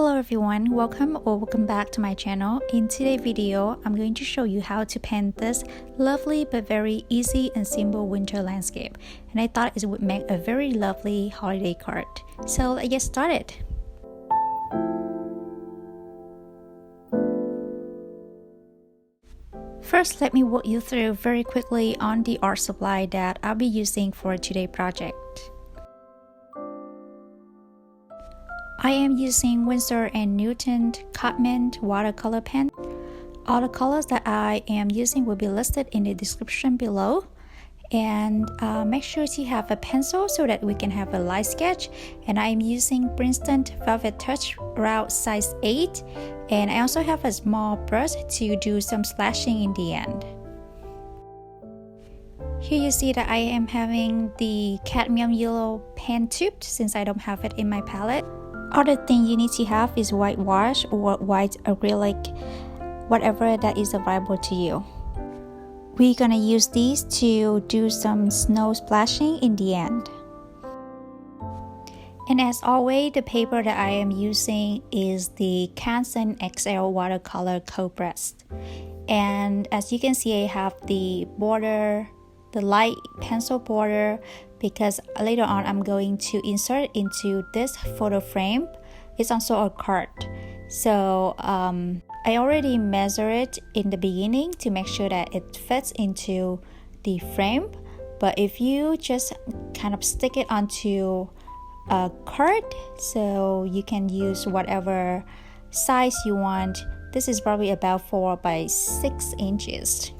Hello everyone, welcome back to my channel. In today's video, I'm going to show you how to paint this lovely but very easy and simple winter landscape. And I thought it would make a very lovely holiday card. So let's get started. First, let me walk you through very quickly on the art supply that I'll be using for today's project. I am using Winsor & Newton Cotman watercolor pen. All the colors that I am using will be listed in the description below. And make sure to have a pencil so that we can have a light sketch. And I am using Princeton Velvet Touch Route size 8. And I also have a small brush to do some splashing in the end. Here you see that I am having the cadmium yellow pen tube since I don't have it in my palette. Other thing you need to have is white wash or white acrylic, whatever that is available to you. We're gonna use these to do some snow splashing in the end. And as always, the paper that I am using is the Canson XL watercolor cold pressed. And as you can see, I have the border, the light pencil border, because later on I'm going to insert into this photo frame. It's also a card. So I already measured it in the beginning to make sure that it fits into the frame. But if you just kind of stick it onto a card, so you can use whatever size you want. This is probably about 4 by 6 inches.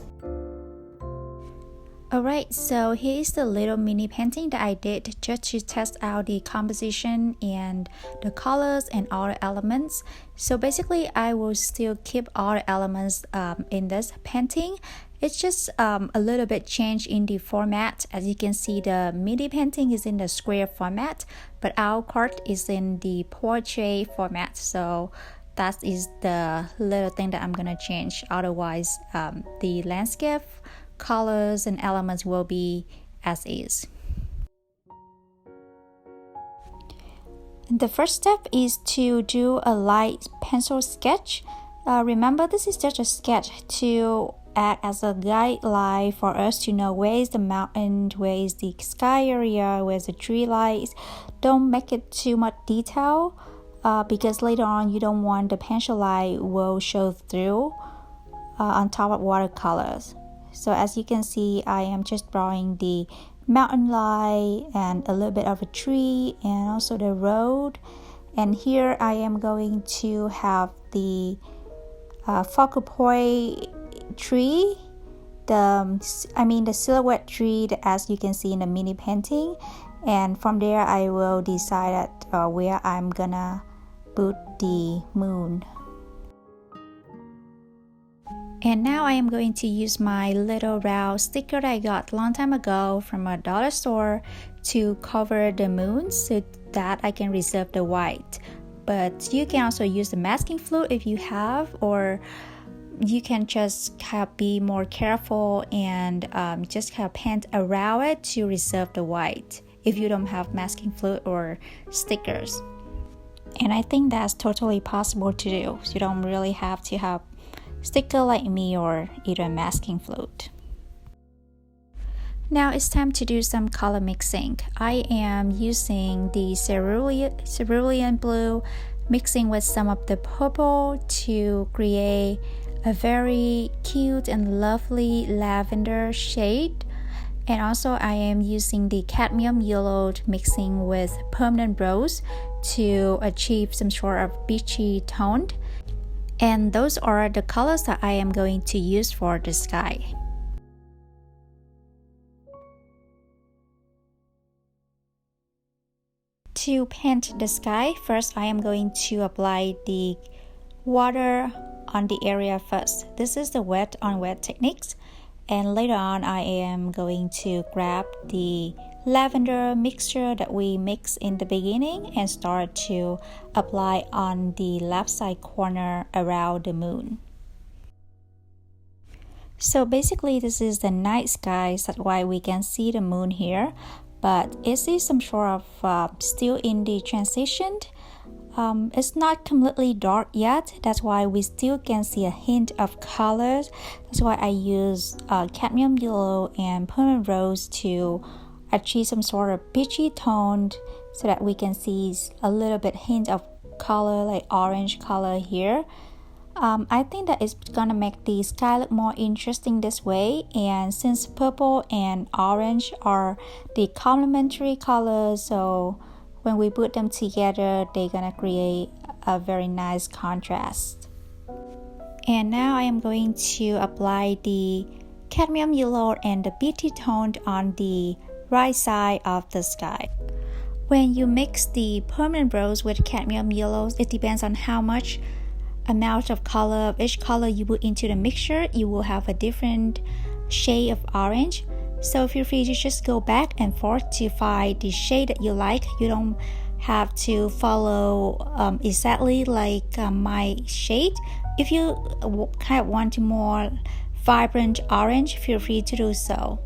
Alright, so here is the little mini painting that I did just to test out the composition and the colors and all the elements. So basically, I will still keep all the elements in this painting. It's just a little bit change in the format. As you can see, the mini painting is in the square format, but our card is in the portrait format. So that is the little thing that I'm gonna change. Otherwise, the landscape colors and elements will be as is. The first step is to do a light pencil sketch. Remember, this is just a sketch to act as a guideline for us to know where is the mountain, where is the sky area, where's the tree lights. Don't make it too much detail because later on you don't want the pencil light will show through on top of watercolors. So as you can see, I am just drawing the mountain light and a little bit of a tree and also the road. And here I am going to have the focal point tree, the silhouette tree as you can see in the mini painting. And from there I will decide where I'm gonna put the moon. And now I am going to use my little round sticker that I got a long time ago from a dollar store to cover the moon so that I can reserve the white. But you can also use the masking fluid if you have, or you can just kind of be more careful and just kind of paint around it to reserve the white if you don't have masking fluid or stickers. And I think that's totally possible to do. So you don't really have to have sticker like me or either masking fluid. Now it's time to do some color mixing. I am using the cerulean blue mixing with some of the purple to create a very cute and lovely lavender shade. And also I am using the cadmium yellow mixing with permanent rose to achieve some sort of beachy tone. And those are the colors that I am going to use for the sky. To paint the sky, first I am going to apply the water on the area first. This is the wet on wet techniques. And later on I am going to grab the lavender mixture that we mix in the beginning and start to apply on the left side corner around the moon. So basically this is the night sky, that's why we can see the moon here, but it is some sort of still in the transition It's not completely dark yet, that's why we still can see a hint of colors. That's why I use cadmium yellow and permanent rose to achieve some sort of peachy tone, so that we can see a little bit hint of color, like orange color here. I think that it's gonna make the sky look more interesting this way, and since purple and orange are the complementary colors, so when we put them together, they're gonna create a very nice contrast. And now I am going to apply the cadmium yellow and the peachy tone on the right side of the sky. When you mix the permanent rose with cadmium yellows, it depends on how much amount of color of each color you put into the mixture. You will have a different shade of orange. So feel free to just go back and forth to find the shade that you like. You don't have to follow exactly like my shade. If you kind of want a more vibrant orange, feel free to do so.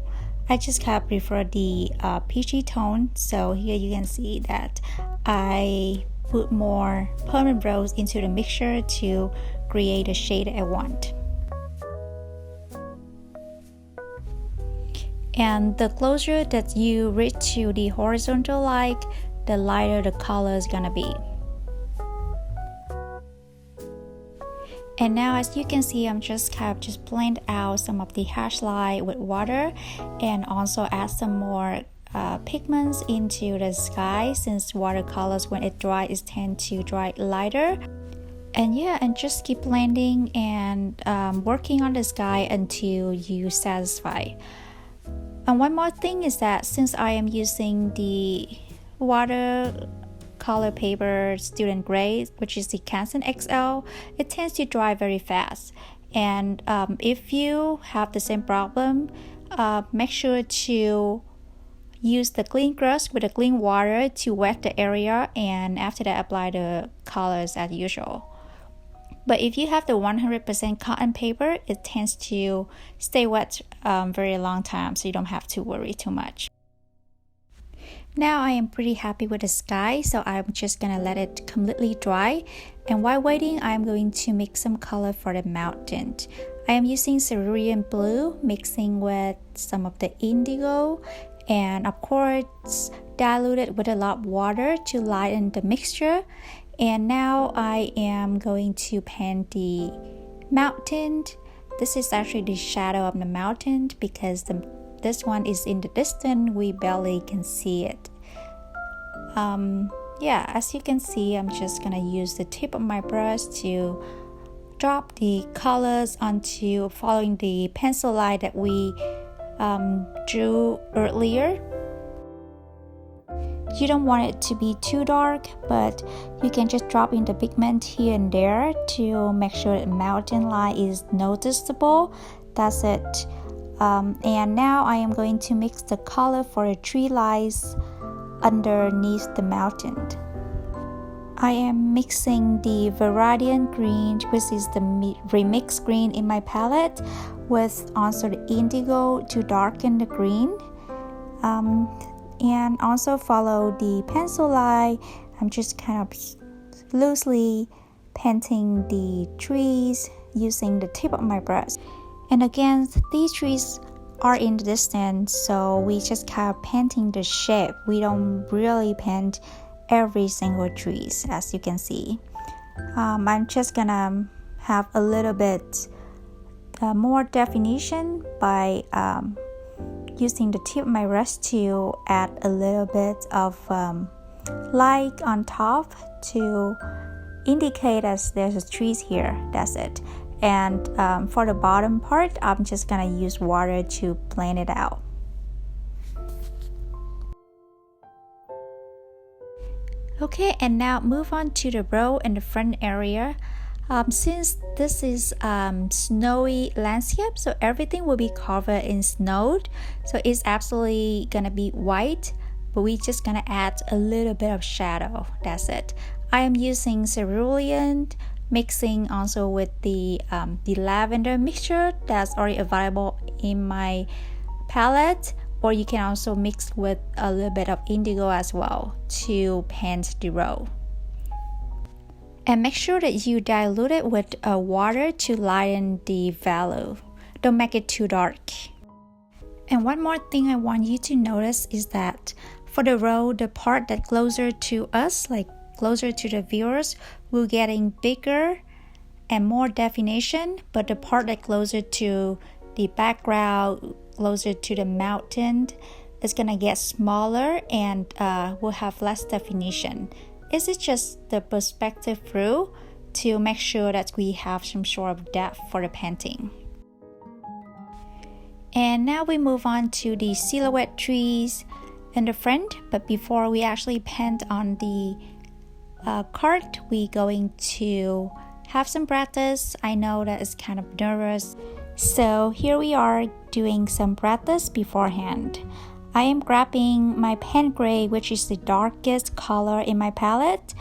I just kind of prefer the peachy tone. So here you can see that I put more permanent rose into the mixture to create the shade I want. And the closer that you reach to the horizontal light, the lighter the color is gonna be. And now, as you can see, I'm just blend out some of the hash line with water, and also add some more pigments into the sky, since watercolors, when it dries, it tend to dry lighter. And yeah, and just keep blending and working on the sky until you satisfy. And one more thing is that since I am using the watercolor paper student grade, which is the Canson XL, it tends to dry very fast. And if you have the same problem, make sure to use the clean brush with the clean water to wet the area, and after that apply the colors as usual. But if you have the 100% cotton paper, it tends to stay wet very long time, so you don't have to worry too much. Now I am pretty happy with the sky, so I'm just gonna let it completely dry. And while waiting, I'm going to mix some color for the mountain. I am using cerulean blue mixing with some of the indigo, and of course diluted with a lot of water to lighten the mixture. And now I am going to paint the mountain. This is actually the shadow of the mountain, because this one is in the distance, we barely can see it. Yeah, as you can see, I'm just gonna use the tip of my brush to drop the colors onto following the pencil line that we drew earlier. You don't want it to be too dark, but you can just drop in the pigment here and there to make sure the mountain line is noticeable. That's it. And now I am going to mix the color for the tree lines underneath the mountain. I am mixing the Viridian green, which is the remix green in my palette, with also the indigo to darken the green. And also follow the pencil line. I'm just kind of loosely painting the trees using the tip of my brush. And again, these trees are in the distance, so we just kind of painting the shape. We don't really paint every single trees, as you can see. I'm just gonna have a little bit more definition by using the tip of my brush to add a little bit of light on top to indicate as there's trees here. That's it. And for the bottom part, I'm just gonna use water to blend it out. Okay, and now move on to the row in the front area. Since this is snowy landscape, so everything will be covered in snow, so it's absolutely gonna be white, but we're just gonna add a little bit of shadow. That's it. I am using cerulean, mixing also with the lavender mixture that's already available in my palette, or you can also mix with a little bit of indigo as well to paint the row. And make sure that you dilute it with water to lighten the value. Don't make it too dark. And one more thing I want you to notice is that for the row, the part that closer to us, like closer to the viewers, will getting bigger and more definition, but the part that closer to the background, closer to the mountain, is gonna get smaller and will have less definition. This is just the perspective rule to make sure that we have some sort of depth for the painting. And now we move on to the silhouette trees in the front, but before we actually paint on the card, we're going to have some practice. I know that it's kind of nervous, so here we are doing some practice beforehand. I am grabbing my paint gray, which is the darkest color in my palette.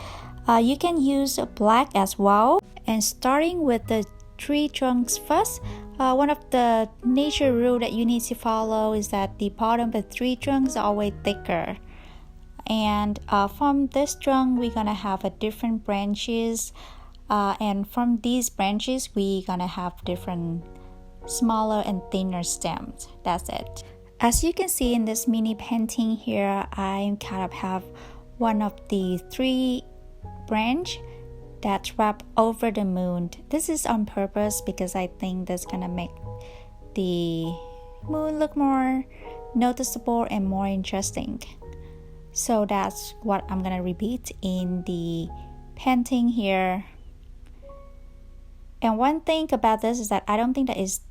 You can use black as well. And starting with the tree trunks first, one of the nature rule that you need to follow is that the bottom of the tree trunks are always thicker. And from this trunk, we're gonna have a different branches. And from these branches, we're gonna have different smaller and thinner stems. That's it. As you can see in this mini painting here, I kind of have one of the 3 branch that wrap over the moon. This is on purpose because I think that's gonna make the moon look more noticeable and more interesting. So that's what I'm gonna repeat in the painting here. And one thing about this is that I don't think that is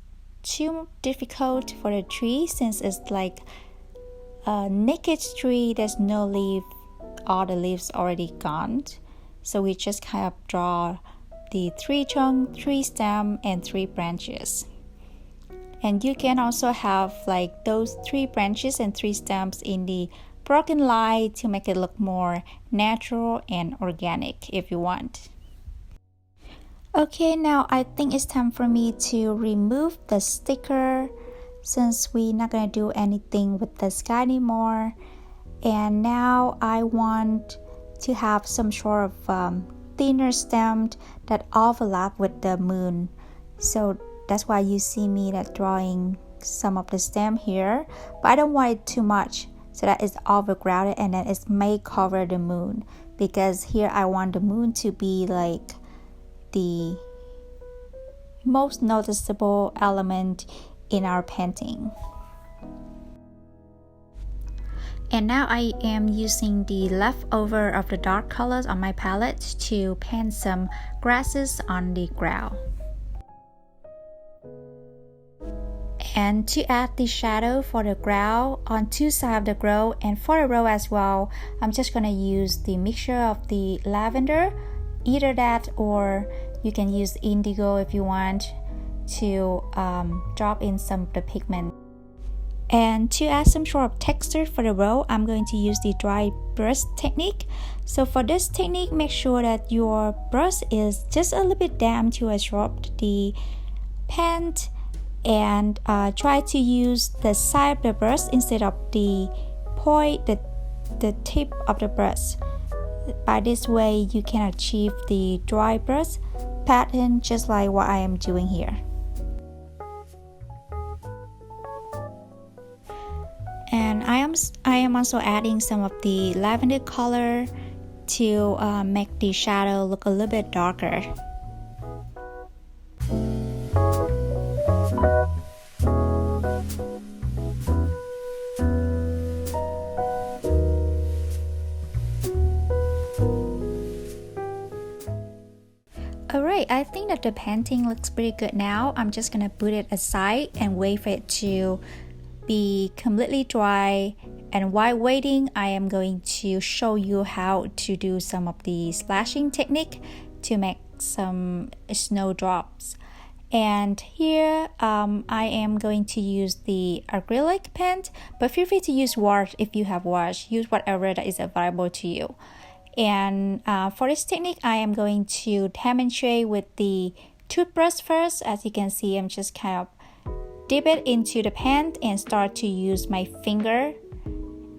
too difficult for the tree, since it's like a naked tree. There's no leaf, all the leaves already gone, so we just kind of draw the 3 trunk, 3 stem, and 3 branches. And you can also have like those 3 branches and 3 stems in the broken line to make it look more natural and organic if you want. Okay, now I think it's time for me to remove the sticker, since we're not gonna do anything with the sky anymore. And now I want to have some sort of thinner stem that overlap with the moon. So that's why you see me that drawing some of the stem here, but I don't want it too much so that it's overcrowded and then it may cover the moon, because here I want the moon to be like the most noticeable element in our painting. And now I am using the leftover of the dark colors on my palette to paint some grasses on the ground. And to add the shadow for the ground on 2 sides of the ground and for the row as well, I'm just gonna use the mixture of the lavender, either that or you can use indigo if you want to drop in some of the pigment. And to add some sort of texture for the row, I'm going to use the dry brush technique. So for this technique, make sure that your brush is just a little bit damp to absorb the paint, and try to use the side of the brush instead of the point, the tip of the brush. By this way, you can achieve the dry brush pattern just like what I am doing here. And I am also adding some of the lavender color to make the shadow look a little bit darker. Alright, I think that the painting looks pretty good now. I'm just gonna put it aside and wait for it to be completely dry. And while waiting, I am going to show you how to do some of the splashing technique to make some snowdrops. And here I am going to use the acrylic paint, but feel free to use wash if you have wash. Use whatever that is available to you. And for this technique, I am going to demonstrate with the toothbrush first. As you can see, I'm just kind of dip it into the paint and start to use my finger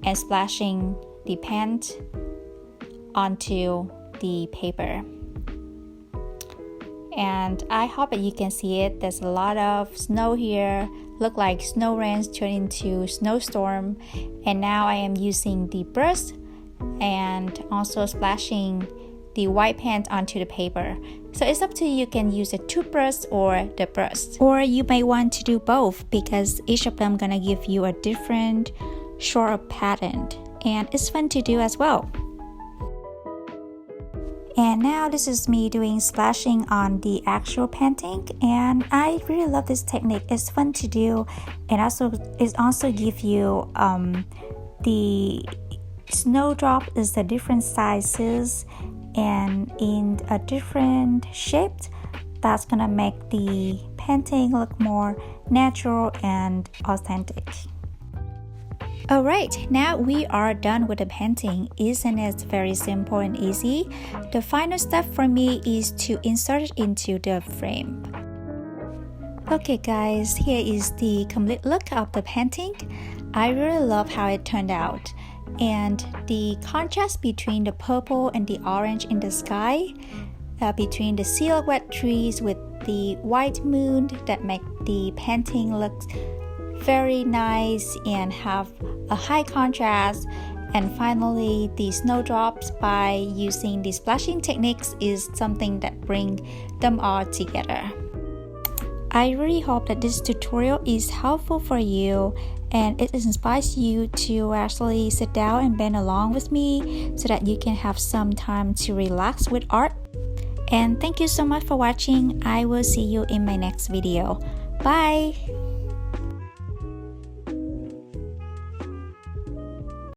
and splashing the paint onto the paper. and I hope that you can see it. There's a lot of snow here, look like snow rains turn into snowstorm, and now I am using the brush and also splashing the white paint onto the paper. So it's up to you. You can use a toothbrush or the brush, or you may want to do both because each of them gonna give you a different sort of pattern, and it's fun to do as well. And now this is me doing splashing on the actual painting, and I really love this technique. It's fun to do, and it also give you the snowdrop is the different sizes and in a different shape. That's gonna make the painting look more natural and authentic. Alright, now we are done with the painting. Isn't it very simple and easy? The final step for me is to insert it into the frame. Okay guys, here is the complete look of the painting. I really love how it turned out, and the contrast between the purple and the orange in the sky, between the silhouette trees with the white moon, that make the painting look very nice and have a high contrast. And finally, the snowdrops by using the splashing techniques is something that bring them all together. I really hope that this tutorial is helpful for you and it inspires you to actually sit down and bend along with me so that you can have some time to relax with art. And thank you so much for watching. I will see you in my next video. Bye!